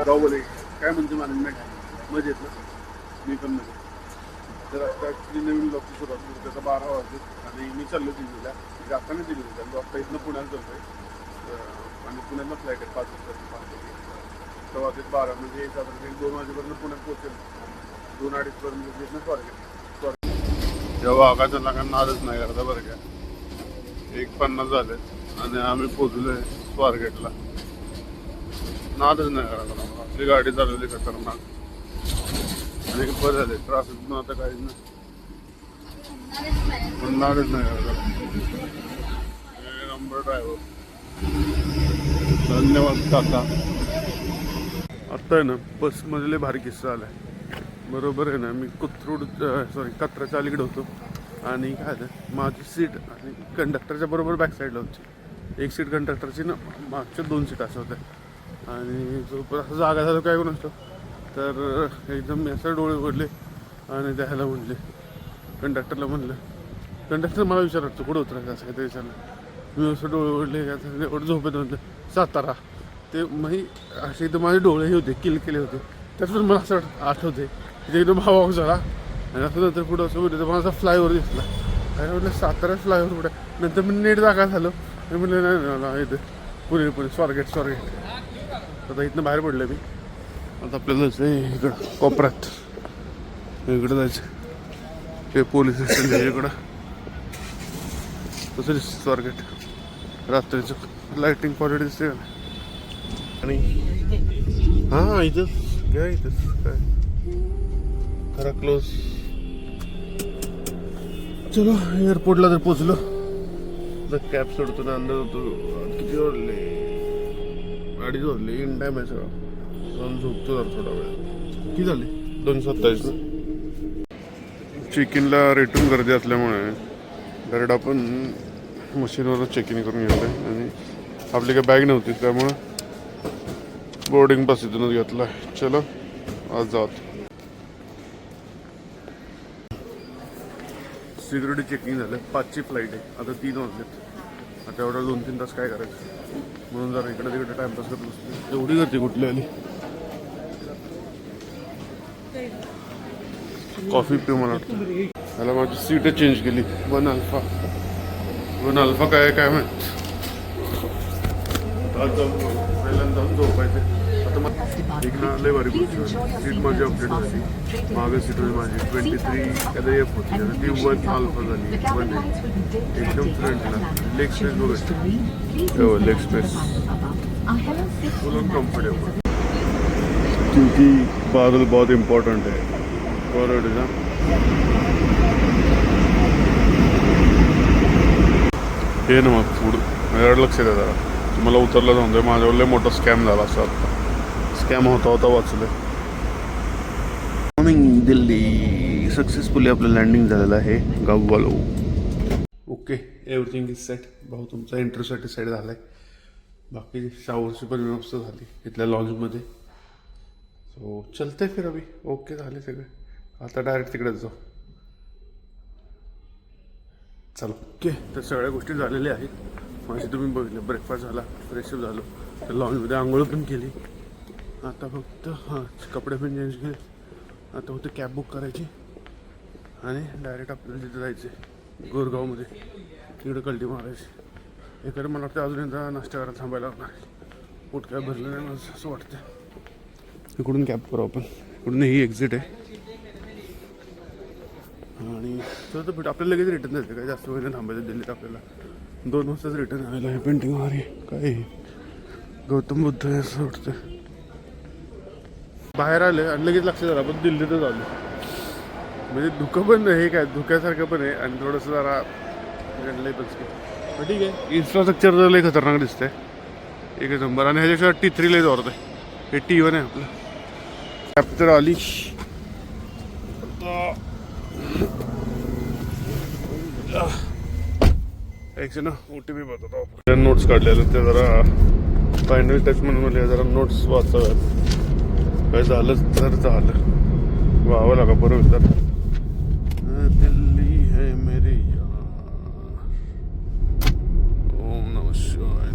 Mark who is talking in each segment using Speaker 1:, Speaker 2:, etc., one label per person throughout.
Speaker 1: गाव बोले काय म्हणते मॅनेजमेंट मजेत ना मी पण मजेत. तर आता ॲक्च्युली नवीन ब्लॉगची सुरुवात करू त्याचा 12 वाजले आणि मी चाललो दिल्लीला जाताना दिल्ली चाललो. आता इथनं पुण्याला चालतोय आणि पुण्याला फ्लाईट आहे 5 वाजता 5 तेव्हा ते 12 म्हणजे साधारण 2 वाजेपर्यंत पुण्यात पोहोचेल. 2-2:30 पर्यंत तिथनं स्वारगेट. जेव्हा आगाचा लागा नादच नाही करता बरं का. 1:50 झाले आणि आम्ही पोहोचलोय स्वारगेटला. नादच नाही करायला आपली गाडी चालवली खतरनाक आणि बरं झाले ट्राफिक पण आता काहीच नाही पण नादच नाही करायला. नंबर ड्रायव्हर धन्यवाद काका. आता आहे ना बसमधले भारी किस्सा आलाय. बरोबर आहे ना मी कचऱ्याच्या अलीकडे होतो आणि काय झालं माझी सीट आणि कंडक्टरच्या बरोबर बॅक साईडला होती. एक सीट कंडक्टरची ना मागच्या 2 सीट असं होत्या आणि जो असं जागा झालं काय नसतो तर एकदम मी असं डोळे उघडले आणि त्याला म्हणले कंडक्टरला म्हणलं. कंडक्टर मला विचारतो कुठं उतरायचं असं काहीतरी विचारलं. मी असं डोळे उघडले एवढं झोपेत म्हणलं सातारा. ते मग असे एकदम माझे डोळेही होते केले होते. त्यातून मला असं आठवते तिथे एकदम हवा झाला आणि असं नंतर पुढं असं बोललं तर मला असा फ्लायओव्हर दिसला. काय म्हटलं सातारा फ्लायओव्हर कुठे. नंतर मी नीट जागा झालो मी म्हणलं नाही इथं पुणे स्वारगेट. आता इथनं बाहेर पडलं मी. आता आपल्याला जायचं आहे इकडं कोपऱ्यात इकडं जायचं हे पोलीस स्टेशन आहे इकडं. तसं दिसतं स्वारगेट रात्रीचं लाईटिंग क्वालिटी दिसते का आणि हां इथंच काय काय खरा क्लोज. चलो एअरपोर्टला तर पोचलो. तर कॅब सोडतो ना अंदर होतो. किती वाजले 2:30 वाजले. इन टाईम आहे सगळं. जाऊन झोपतो जरा थोडा वेळ. किती झाले 2:27 ना. चेक इनला रिटर्न गर्दी असल्यामुळे डायरेक्ट आपण मशीनवरच चेक इन करून घेतलं आहे आणि आपली काही बॅग नव्हती त्यामुळं बोर्डिंग पास इथूनच घेतला. चलो आज जात. सिक्युरिटी चेकिंग झालं. 5ची फ्लाईट आहे. आता 3 वाजलेत. आता एवढं 2-3 तास काय करायचं म्हणून जरा इकडे तिकडे टाइमपास करत बसतो. एवढी गर्दी कुठली आली. कॉफी पिऊ मला वाटतं. त्याला माझी सीट चेंज केली. 1 अल्फा काय माहित. आज जाऊन पहिल्यांदा जाऊन झोपायचे. आता मग एक ना लय भारी गोष्ट सीट माझी अपडेट झाली. मागे सीट होती माझी 23 काहीतरी एफ होती आता ती 1 अल्फा झाली. 1 एकदम फ्रंटला लेग स्पेस बघायचं. लेग स्पेस फुल कम्फर्टेबल क्योंकि बादल बहुत इम्पोर्टंट है. बरोबर ना. हे ना मग फूड माझ्याकडे लक्ष द्या जरा. तुम्हाला उतरलं जाऊन दे. माझ्यावर लय मोठा स्कॅम झाला असं. आता स्कॅम होता वाचलं. मॉर्निंग दिल्ली सक्सेसफुली आपलं लँडिंग झालेलं आहे गाववालो. Okay everything is set. भाऊ तुमचा इंटरव्ह्यूसाठी सेट झाला आहे. बाकी शावरची पण व्यवस्था झाली इथल्या लॉन्जमध्ये. सो चलते फिर अभी. ओके झाले सगळे. आता डायरेक्ट तिकडेच जाऊ. चलो ओके. तर सगळ्या गोष्टी झालेल्या आहेत. माझी तुम्ही बघितलं. ब्रेकफास्ट झाला फ्रेशअप झालो तर लॉन्जमध्ये आंघोळ पण केली. आता फक्त कपडे पण चेंज केले. आता फक्त कॅब बुक करायची आणि डायरेक्ट आपल्याला तिथे जायचं गोरगावमध्ये. तिकडे कल्टी मारायची. इकडे मला वाटतं अजून एकदा नाश्ता करायला थांबायला लागणार. पोट काय भरलं नाही माझं असं वाटतं. इकडून कॅब करू आपण. इकडून ही एक्झिट आहे आणि तर भेट आपल्याला लगेच रिटर्न जायचं. काय जास्त वेळ थांबायचं दिल्लीत. आपल्याला 2 वाजताच रिटर्न आलेलं आहे. पेंटिंग मारी काय गौतम बुद्ध आहे असं वाटतं. बाहेर आले आणि लगेच लक्षात झालं आपण दिल्लीतच आलो. म्हणजे धुकं पण हे काय धुक्यासारखं पण आहे आणि थोडंसं जरा लई पण ठीक आहे. इन्फ्रास्ट्रक्चर तर लई खतरनाक दिसतंय. एक नंबर. आणि ह्याच्याशिवाय T3 लई जोरात आहे. हे T1 आहे आपलं. कॅप्चर आली. एक ना OTP बघतो. नोट्स काढलेलं ते जरा फायनल टच म्हणून मला जरा नोट्स वाचाव्यात. काय झालं तर झालं. व्हावं लागा बरोबर. तर दिल्ली है मेरी यार. ओम नमः शिवाय.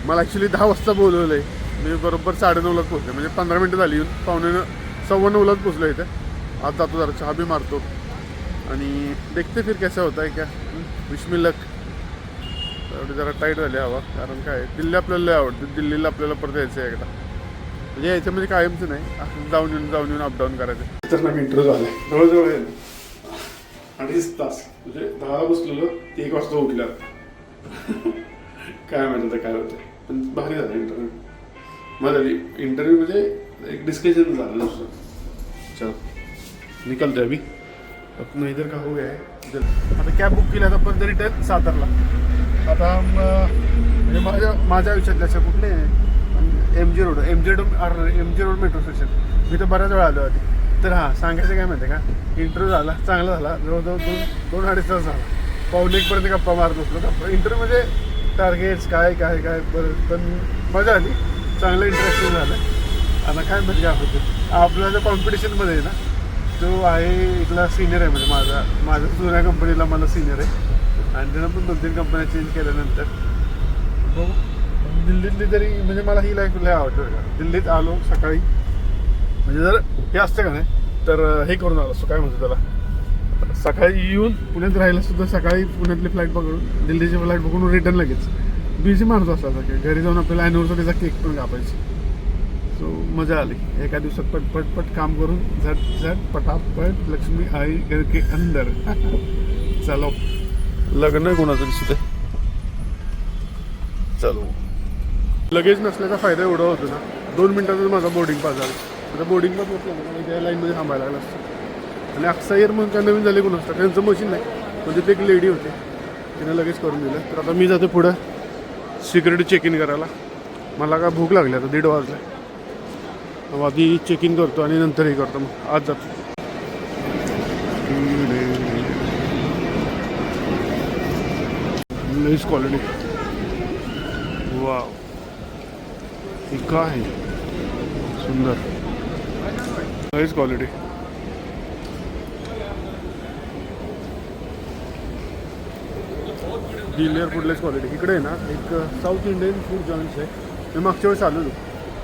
Speaker 1: मला ॲक्च्युली 10 वाजता बोलवलं आहे. मी बरोबर 9:30लाच पोहोचले, म्हणजे 15 मिनटं झाली येऊन. 8:45-9:15लाच पोचलो इथे. आज जातो जरा चहा बी मारतो आणि देखते फिर कैसा होता है क्या. Wish me luck. एवढी जरा टाईट झाली हवा, कारण काय दिल्ली आपल्याला लय आवडते. दिल्लीला आपल्याला परत यायचं आहे एकदा, म्हणजे यायचं म्हणजे कायमचं नाही, असं जाऊन येऊन अपडाऊन करायचं. तर ना इंटरव्ह्यू झाला आहे जवळजवळ आहे 2.5 तास, म्हणजे 10ला बसलेलो ते 1 वाजता उठल्या. काय माहिती काय होतं, पण भारी झालं इंटरव्ह्यू. मजा आली. इंटरव्ह्यू म्हणजे एक डिस्कशन झालं दुसरं. चल निकलतोय अभी अपना इधर का हो गया है. आता कॅब बुक केली, आता परत रिटर्न सातारला. आता म्हणजे माझ्या आयुष्यातल्या अशा कुठले MG रोड मेट्रो स्टेशन. मी तर बऱ्याच वेळा आलो आधी. तर हां, सांगायचं काय माहिती आहे का, इंटरव्ह्यू झाला, चांगला झाला. जवळजवळ 2-2.5 तास झाला. 1:15 गप्पा मारत बसलो. इंटरव्ह्यू म्हणजे टार्गेट्स काय बरं, पण मजा आली, चांगलं इंटरेस्टिंग झालं. आता काय म्हणजे काय होतं, आपल्या ज्या कॉम्पिटिशनमध्ये आहे ना, तो आहे इथला सिनियर आहे, म्हणजे माझ्या जुन्या कंपनीला मला सिनियर आहे. आणि त्यानं पण 2-3 कंपन्या चेंज केल्यानंतर बघू. दिल्लीतली तरी म्हणजे मला ही लाईफ लय आवडतं का. दिल्लीत आलो सकाळी, म्हणजे जर हे असतं का नाही तर हे करून आलो असतो, काय म्हणतो त्याला, सकाळी येऊन पुण्यात राहिलं सुद्धा सकाळी पुण्यातली फ्लाईट पकडून दिल्लीची फ्लाईट पकडून रिटर्न लगेच बिझी माणूस असला की घरी जाऊन आपल्याला ॲनिव्हर्सरीचा केक पण कापायची. सो मजा आली. एका दिवसात पटपट काम करून झट पटापट लक्ष्मी आई घर के अंदर. चलो, लग्न आहे कोणाचं दिसत आहे. चलो. लगेच नसल्याचा फायदा एवढा होतो ना, 2 मिनिटातच माझा बोर्डिंग पास झाला. आता बोर्डिंगला पोहोचला ना, मला त्या लाईनमध्ये थांबायला लागलं असतं. आणि अक्सायर म्हणून काय नवीन झाले कोण असतं, त्यांचं मशीन नाही, म्हणजे ते एक लेडी होते, तिने लगेच करून दिलं. तर आता मी जाते पुढं सिक्युरिटी चेक इन करायला. मला काय भूक लागली, आता 1:30 वाजले. आधी चेक इन करतो आणि नंतर हे करतो. मग आज जातो. Nice quality. वाव, ही काय आहे, सुंदर, नाईस क्वालिटी. दिल्ली एअरपोर्टलाच क्वालिटी. इकडे आहे ना एक साऊथ इंडियन फूड जॉईंट्स आहे. मी मागच्या वेळेस आलो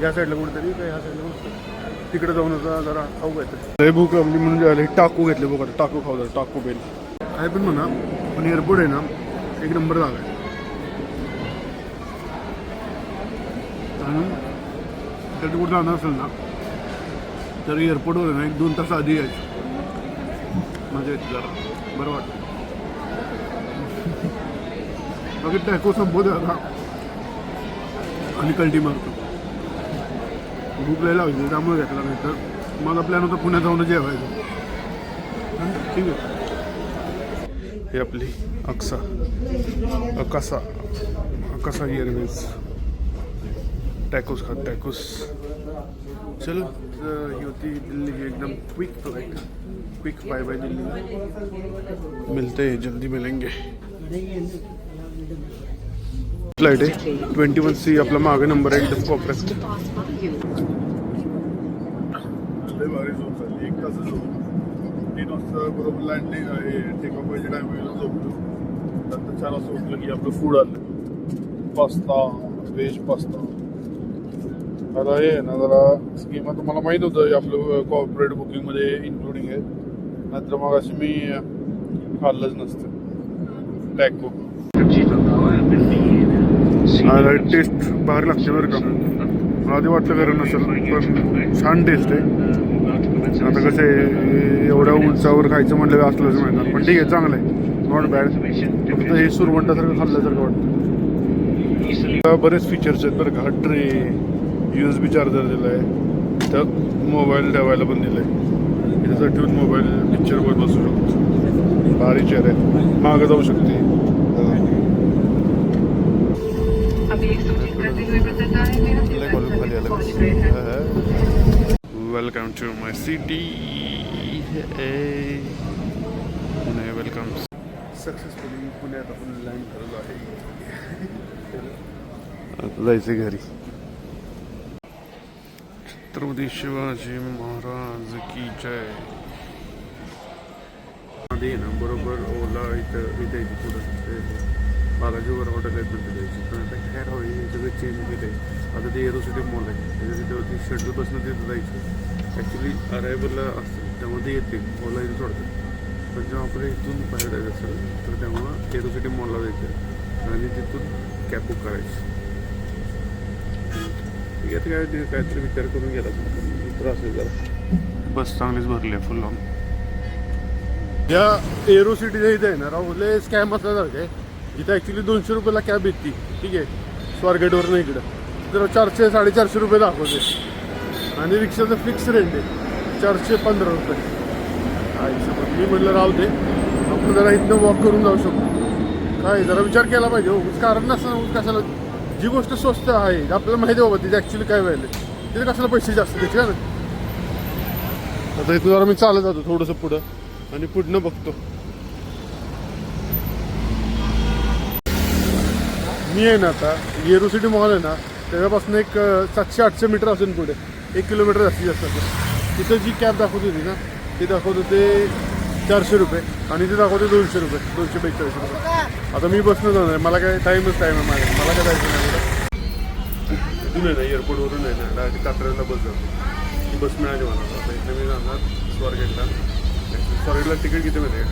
Speaker 1: या साईडला कुठेतरी, तर ह्या साईडला कुठं तिकडे जाऊन होता जरा खाऊ घ्यायचं. लय भूक लागली म्हणून आले. टाकू घेतले बघा, टाकू खाऊ झालं, टाकू बेल काय पण म्हणा. पण एअरपोर्ट आहे ना एक नंबर जागा आहे. आणि त्यात कुठं जाणार असेल ना तर एअरपोर्टवर ना 1-2 तास आधी यायचं, मजा येते जरा, बरं वाटतं. बाकी टॅको संपवते आता आणि कल्टी मारतो. भूक लय लागली त्यामुळे घेतला, नाही तर माझा प्लॅन होता पुण्यात जाऊन जेवायचं. ठीक आहे. हे आपली अकासा एअरवेज. टॅकोस खात टॅकोस. चलो, ही होती दिल्ली एकदम quick flight. Quick bye bye Delhi. मिलते हैं, जल्दी मिलेंगे. फ्लाइट आहे 21C. आपला मागे नंबर आहे एकदम कोपऱ्यात. भारी झोप झाली. 1 तासच झोप. 3 वाजता बरोबर लँडिंग आहे. टेकऑफ व्हायच्या टायमिंगला झोपतो. नंतर 4 वाजता उठलं की आपलं फूड आलं, पास्ता, व्हेज पास्ता. आता हे ना जरा स्कीम तुम्हाला माहीत होतं आपलं कॉर्पोरेट बुकिंगमध्ये इन्क्लुडिंग आहे, नंतर मग अशी मी खाल्लंच नसतं. टॅको टेस्ट भारी लागते बरं का. मला आधी वाटलं कारण नसेल, पण छान टेस्ट आहे. आता कसं आहे एवढ्या उंचावर खायचं म्हटलं असलंच माहिती, पण ठीक आहे, चांगलं आहे, नॉट बॅड. फक्त हे सुरवंटासारखं खाल्ल्यासारखं वाटतं. बरेच फीचर्स आहेत बरं का. ट्रे, USB चार्जर दिलं आहे, त्यात मोबाईल ठेवायला पण दिलं आहे. त्याचं ठेवून मोबाईल पिक्चरवर बसू शकतो. भारी चेअर आहेत, मागं जाऊ शकते. Welcome to my city. Pune welcome. Successfully पुण्यात आपण लँड झालेलो आहे. आता जायचं घरी. छत्रपती शिवाजी महाराज की जय. आधी ना बरोबर ओला इथं पुढं बालाजीवर हॉटेल आहेत म्हणते द्यायची, पण आता काय राहू हे सगळं चेंज केलं आहे. आता ते एरोसिटी मॉल आहे, त्याच्या तिथं शेड्यूल बसणं तिथं जायचं. ॲक्च्युली अरायवलला असतं त्यामध्ये येते ओला इथे सोडतात, पण जेव्हा आपल्याला इथून बाहेर जायचं असेल तर तेव्हा एरोसिटी मॉलला जायचं आणि तिथून कॅब बुक करायची. ठीक आहे, काय काहीतरी विचार करून गेला त्रास आहे जरा. बस चांगलीच भरली आहे फुल ऑन. या एरोसिटीच्या इथे आहे ना राहुले स्कॅम असल्यासारखं आहे. इथं ॲक्च्युली 200 रुपयाला कॅब येते, ठीक आहे, स्वारगेटवरनं इकडं तर 400-450 रुपये दाखवते आणि रिक्षाचं फिक्स रेंट आहे 415 रुपये. मी म्हटलं राहू दे, आपण जरा इथनं वॉक करून जाऊ शकतो. काय जरा विचार केला पाहिजे, कारण नसतं कशाला. जी गोष्ट स्वस्त आहे आपल्याला माहिती आहे बाबा तिथे ॲक्च्युली काय व्हायला, तिथे कशाला पैसे जास्त द्यायचे का ना. आता इथं जरा मी चालत जातो थोडंसं पुढं आणि पुढनं बघतो. मी आहे ना आता एरोसिटी मॉल आहे ना त्याच्यापासून एक 700-800 मीटर असेल पुढे, 1 किलोमीटर जास्तीत जास्त असेल. तिथं जी कॅब दाखवत होती ना ती दाखवत होते 400 रुपये आणि ते दाखवते 200 रुपये, 242 रुपये. आता मी बसणं जाणार आहे, मला काय टाईम आहे माझ्या, मला काय जायचं नाही. इथून आहे ना एअरपोर्टवरून आहे ना डायरेक्ट कात्रजला बस जातो, ती बस मिळाली मला. आता इथे मी जाणार स्वारगेटला. स्वारगेटला तिकीट किती माहिती आहे?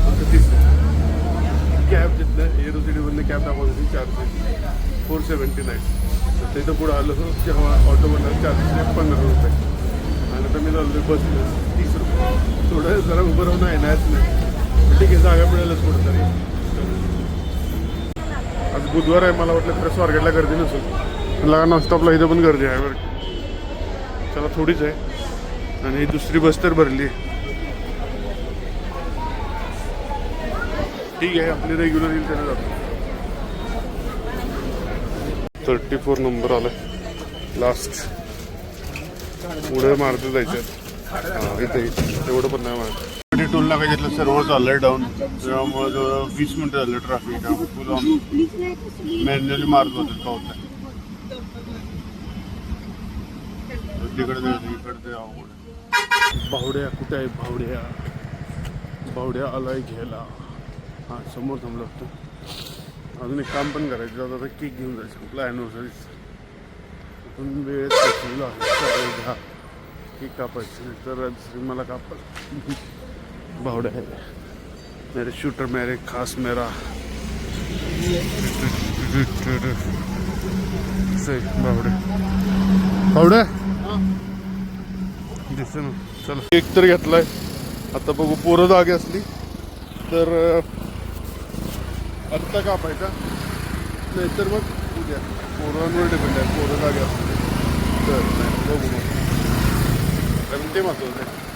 Speaker 1: फक्त 30 कॅब तिथलं एरोसिटीमधनं कॅब दाखवत होती 479. तर तिथं पुढं आलं होतं तेव्हा ऑटोमधनं 415 रुपये आणि आता मी चाललो बसलं 30 रुपये. थोडं जरा उभं राहून आहे नाहीच नाही, ठीक आहे जागा मिळालंच कुठं तरी. आज बुधवार आहे, मला वाटलं खरं स्वारगेटला गर्दी नसेल, लगा नॉनस्टॉपला इथं पण गर्दी आहे बरं. चला थोडीच आहे आणि दुसरी बस तर भरली आहे. ठीक आहे, आपली रेग्युलर येईल त्याला जातो. 34 नंबर आला लास्ट. पुढे मारत जायचं इथे, तेवढं पण नाही मारत. टोल नाका घेतलं सर्व चाललंय डाऊन, त्यामुळे जवळ 20 मिनिटं झालं ट्रॅफिक. फुल ऑन मॅन्युअली मारत होतं पावत्या. तिकडे इकडे अवघड. भावड्या कुठे आहे? भावड्या आलाय घ्यायला. हां समोर थांबलं होतं. अजून एक काम पण करायचं, आता केक घेऊन जायचं आपला ॲनिव्हर्सरीच. पण वेळेत पोचलेला आहे, केक कापायचं नाही तर मला कापा. भावड्या आहे मेरे शूटर, मेरे खास मेरा भावड्या दिसतं ना. चला केक तर घेतलाय, आता बघू पोरं जागे असली तर आत्ता कापायचा, नाहीतर मग उद्या. पोरांवर डिपेंड आहे, पोरं जागे असले तर बघू मग, कारण ते महत्त्वाचं आहे.